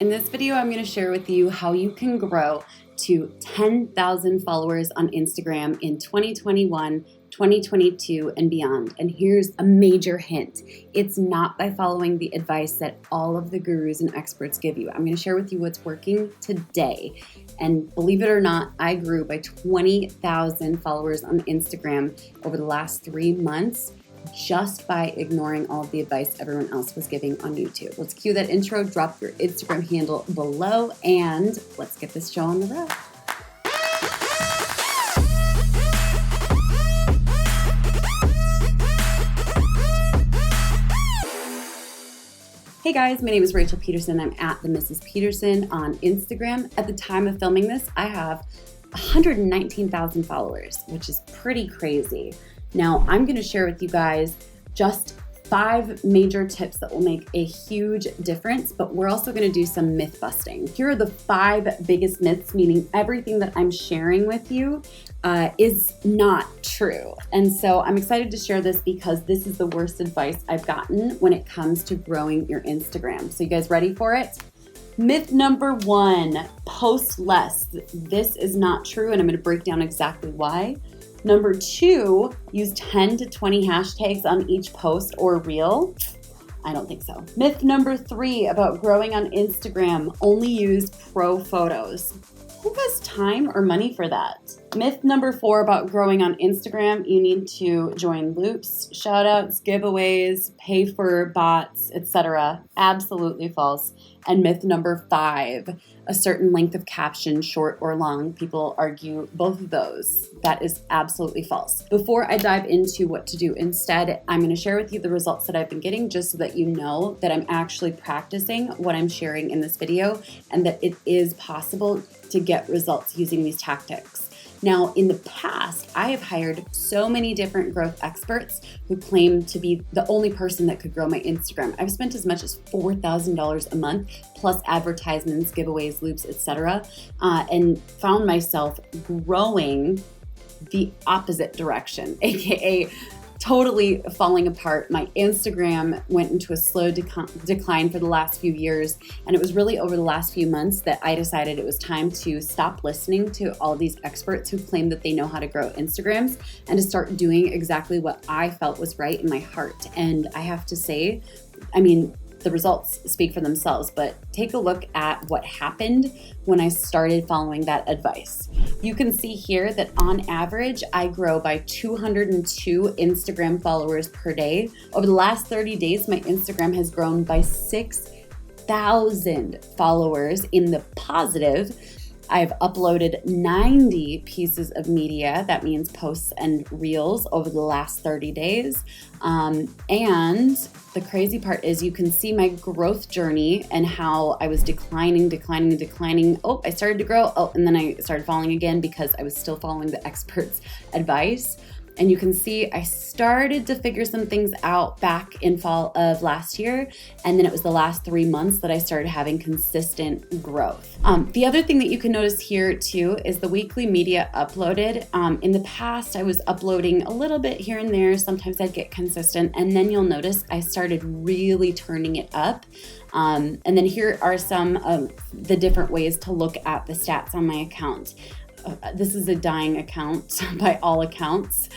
In this video, I'm going to share with you how you can grow to 10,000 followers on Instagram in 2021, 2022, and beyond. And here's a major hint. It's not by following the advice that all of the gurus and experts give you. I'm going to share with you what's working today. And believe it or not, I grew by 20,000 followers on Instagram over the last 3 months just by ignoring all of the advice everyone else was giving on YouTube. Let's cue that intro, drop your Instagram handle below, and let's get this show on the road. Hey guys, my name is Rachel Pedersen. I'm at the Mrs. Pedersen on Instagram. At the time of filming this, I have 119,000 followers, which is pretty crazy. Now, I'm going to share with you guys just 5 major tips that will make a huge difference, but we're also going to do some myth busting. Here are the 5 biggest myths, meaning everything that I'm sharing with you is not true. And so I'm excited to share this because this is the worst advice I've gotten when it comes to growing your Instagram. So you guys ready for it? Myth number 1, post less. This is not true, and I'm going to break down exactly why. Number 2, use 10 to 20 hashtags on each post or reel. I don't think so. Myth number 3 about growing on Instagram, only use pro photos. Who has time or money for that? Myth number 4 about growing on Instagram, you need to join loops, shoutouts, giveaways, pay for bots, etc. Absolutely false. And myth number 5, a certain length of caption, short or long. People argue both of those. That is absolutely false. Before I dive into what to do instead, I'm going to share with you the results that I've been getting just so that you know that I'm actually practicing what I'm sharing in this video and that it is possible to get results using these tactics. Now, in the past, I have hired so many different growth experts who claim to be the only person that could grow my Instagram. I've spent as much as $4,000 a month, plus advertisements, giveaways, loops, etc., and found myself growing the opposite direction, aka totally falling apart. My Instagram went into a slow decline for the last few years, and it was really over the last few months that I decided it was time to stop listening to all these experts who claim that they know how to grow Instagrams and to start doing exactly what I felt was right in my heart. And I have to say, the results speak for themselves, but take a look at what happened when I started following that advice. You can see here that on average, I grow by 202 Instagram followers per day. Over the last 30 days, my Instagram has grown by 6,000 followers in the positive. I've uploaded 90 pieces of media, that means posts and reels, over the last 30 days. And the crazy part is you can see my growth journey and how I was declining. Oh, I started to grow. Oh, and then I started falling again because I was still following the experts' advice. And you can see I started to figure some things out back in fall of last year. And then it was the last 3 months that I started having consistent growth. The other thing that you can notice here too is the weekly media uploaded. In the past, I was uploading a little bit here and there. Sometimes I'd get consistent. And then you'll notice I started really turning it up. And then here are some of the different ways to look at the stats on my account. This is a dying account by all accounts.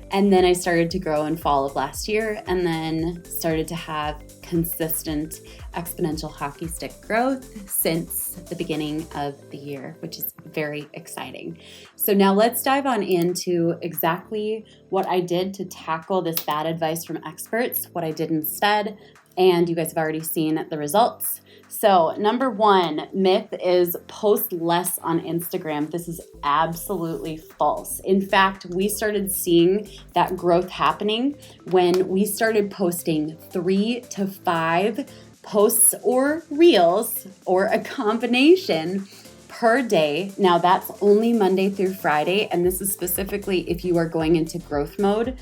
And then I started to grow in fall of last year and then started to have consistent exponential hockey stick growth since the beginning of the year, which is very exciting. So now let's dive on into exactly what I did to tackle this bad advice from experts, what I did instead, and you guys have already seen the results. So number 1 myth is post less on Instagram. This is absolutely false. In fact, we started seeing that growth happening when we started posting 3 to 5 posts or reels or a combination per day. Now that's only Monday through Friday, and this is specifically if you are going into growth mode,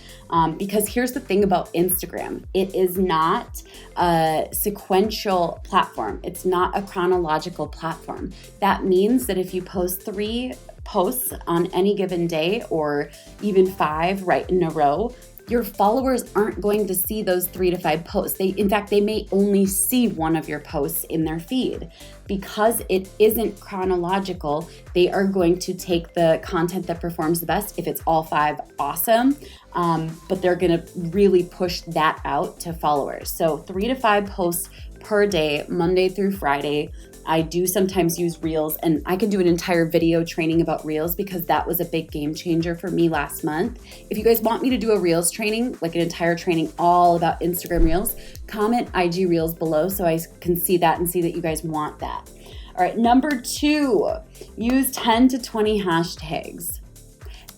because here's the thing about Instagram. It is not a sequential platform. It's not a chronological platform. That means that if you post 3 posts on any given day or even 5 right in a row, your followers aren't going to see those 3 to 5 posts. In fact, they may only see one of your posts in their feed. Because it isn't chronological, they are going to take the content that performs the best. If it's all 5, awesome. But they're gonna really push that out to followers. So 3 to 5 posts per day, Monday through Friday. I do sometimes use Reels, and I can do an entire video training about Reels because that was a big game changer for me last month. If you guys want me to do a Reels training, like an entire training all about Instagram Reels, comment IG Reels below so I can see that and see that you guys want that. All right, number 2, use 10 to 20 hashtags.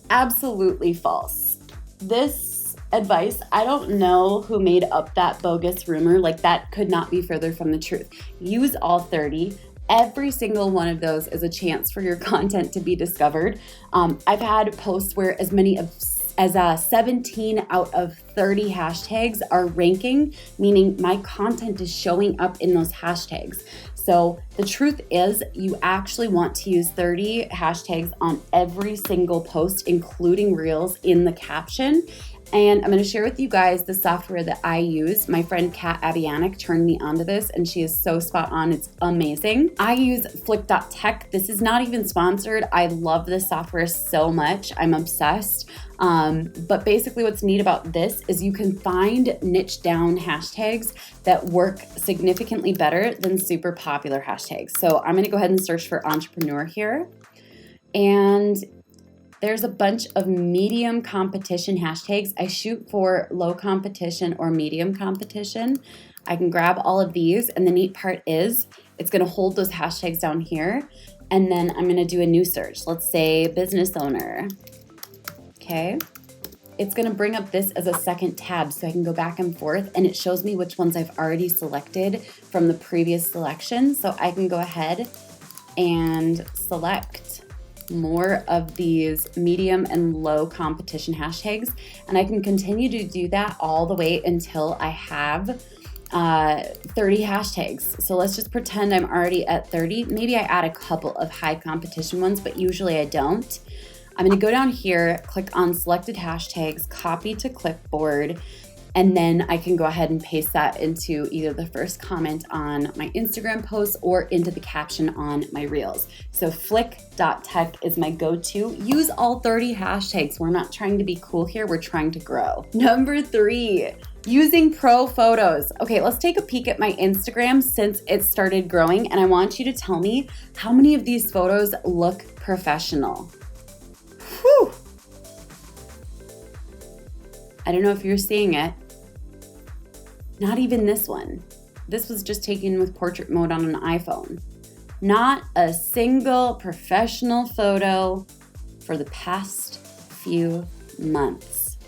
Absolutely false. This advice, I don't know who made up that bogus rumor. Like, that could not be further from the truth. Use all 30. Every single one of those is a chance for your content to be discovered. I've had posts where as many as 17 out of 30 hashtags are ranking, meaning my content is showing up in those hashtags. So the truth is, you actually want to use 30 hashtags on every single post, including Reels in the caption. And I'm going to share with you guys the software that I use. My friend Kat Abianic turned me onto this, and she is so spot on. It's amazing. I use flick.tech. This is not even sponsored. I love this software so much. I'm obsessed. But basically what's neat about this is you can find niche down hashtags that work significantly better than super popular hashtags. So I'm going to go ahead and search for entrepreneur here. And there's a bunch of medium competition hashtags. I shoot for low competition or medium competition. I can grab all of these, and the neat part is it's gonna hold those hashtags down here, and then I'm gonna do a new search. Let's say business owner, okay? It's gonna bring up this as a second tab so I can go back and forth, and it shows me which ones I've already selected from the previous selection. So I can go ahead and select more of these medium and low competition hashtags, and I can continue to do that all the way until I have 30 hashtags. So let's just pretend I'm already at 30. Maybe I add a couple of high competition ones, but usually I don't. I'm going to go down here, click on selected hashtags, copy to clipboard, and then I can go ahead and paste that into either the first comment on my Instagram post or into the caption on my Reels. So flick.tech is my go-to. Use all 30 hashtags. We're not trying to be cool here. We're trying to grow. Number 3, using pro photos. Okay, let's take a peek at my Instagram since it started growing, and I want you to tell me how many of these photos look professional. Whew. I don't know if you're seeing it. Not even this one. This was just taken with portrait mode on an iPhone. Not a single professional photo for the past few months.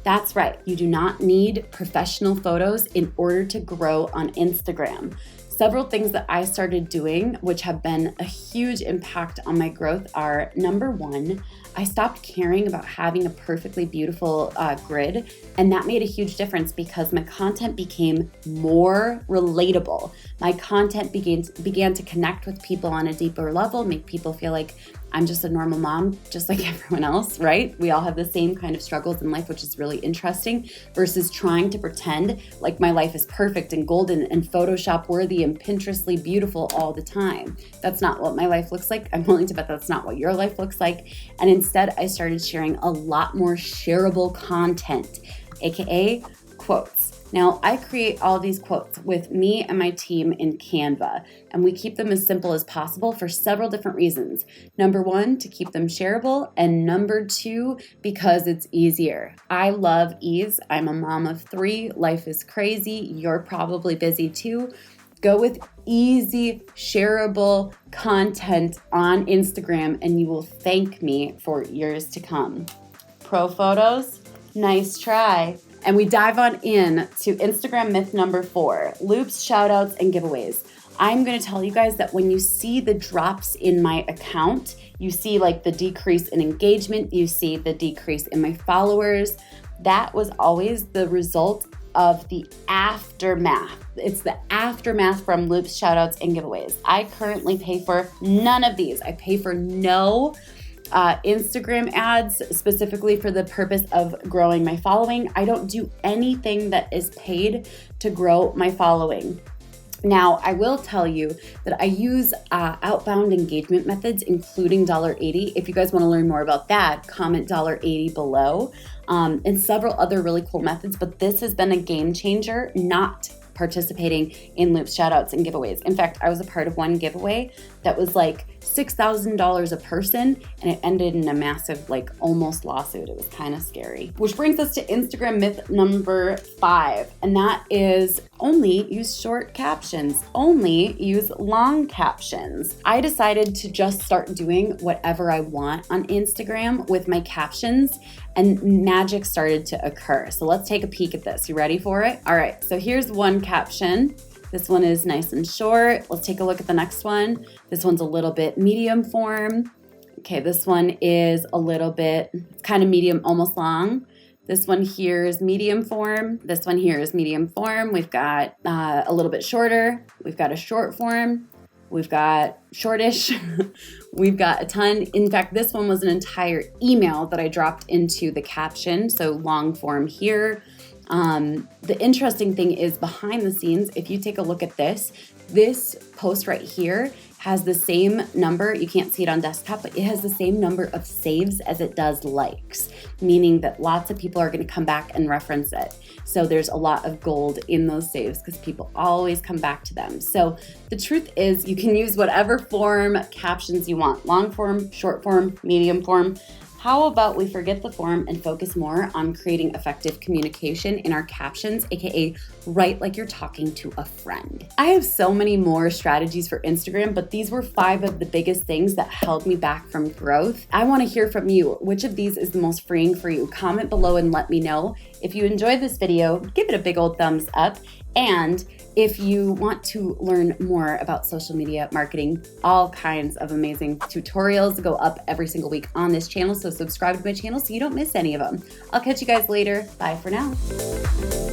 That's right, you do not need professional photos in order to grow on Instagram. Several things that I started doing, which have been a huge impact on my growth, are number 1, I stopped caring about having a perfectly beautiful grid, and that made a huge difference because my content became more relatable. My content began to connect with people on a deeper level, make people feel like I'm just a normal mom, just like everyone else, right? We all have the same kind of struggles in life, which is really interesting, versus trying to pretend like my life is perfect and golden and Photoshop worthy and Pinterestly beautiful all the time. That's not what my life looks like. I'm willing to bet that's not what your life looks like. And instead, I started sharing a lot more shareable content, AKA quotes. Now, I create all these quotes with me and my team in Canva, and we keep them as simple as possible for several different reasons. Number 1, to keep them shareable, and number 2, because it's easier. I love ease. I'm a mom of 3. Life is crazy. You're probably busy too. Go with easy, shareable content on Instagram, and you will thank me for years to come. Pro photos? Nice try. And we dive on in to Instagram myth number 4, loops, shoutouts, and giveaways. I'm going to tell you guys that when you see the drops in my account, you see like the decrease in engagement, you see the decrease in my followers. That was always the result of the aftermath. It's the aftermath from loops, shoutouts, and giveaways. I currently pay for none of these. I pay for no Instagram ads specifically for the purpose of growing my following. I don't do anything that is paid to grow my following. Now, I will tell you that I use outbound engagement methods, including $80. If you guys want to learn more about that, comment $80 below, and several other really cool methods. But this has been a game changer, not participating in Loops, shoutouts, and giveaways. In fact, I was a part of one giveaway that was like $6,000 a person, and it ended in a massive, like, almost lawsuit. It was kind of scary. Which brings us to Instagram myth number 5, and that is only use short captions. Only use long captions. I decided to just start doing whatever I want on Instagram with my captions, and magic started to occur. So let's take a peek at this. You ready for it? All right, so here's one caption. This one is nice and short. Let's take a look at the next one. This one's a little bit medium form. Okay, this one is a little bit, it's kind of medium, almost long. This one here is medium form. This one here is medium form. We've got a little bit shorter. We've got a short form. We've got shortish. We've got a ton. In fact, this one was an entire email that I dropped into the caption. So long form here. The interesting thing is behind the scenes, if you take a look at this post right here has the same number, you can't see it on desktop, but it has the same number of saves as it does likes, meaning that lots of people are going to come back and reference it. So there's a lot of gold in those saves because people always come back to them. So the truth is you can use whatever form captions you want, long form, short form, medium form. How about we forget the form and focus more on creating effective communication in our captions, aka write like you're talking to a friend. I have so many more strategies for Instagram, but these were 5 of the biggest things that held me back from growth. I want to hear from you. Which of these is the most freeing for you? Comment below and let me know. If you enjoyed this video, give it a big old thumbs up. And if you want to learn more about social media marketing, all kinds of amazing tutorials go up every single week on this channel. So subscribe to my channel so you don't miss any of them. I'll catch you guys later. Bye for now.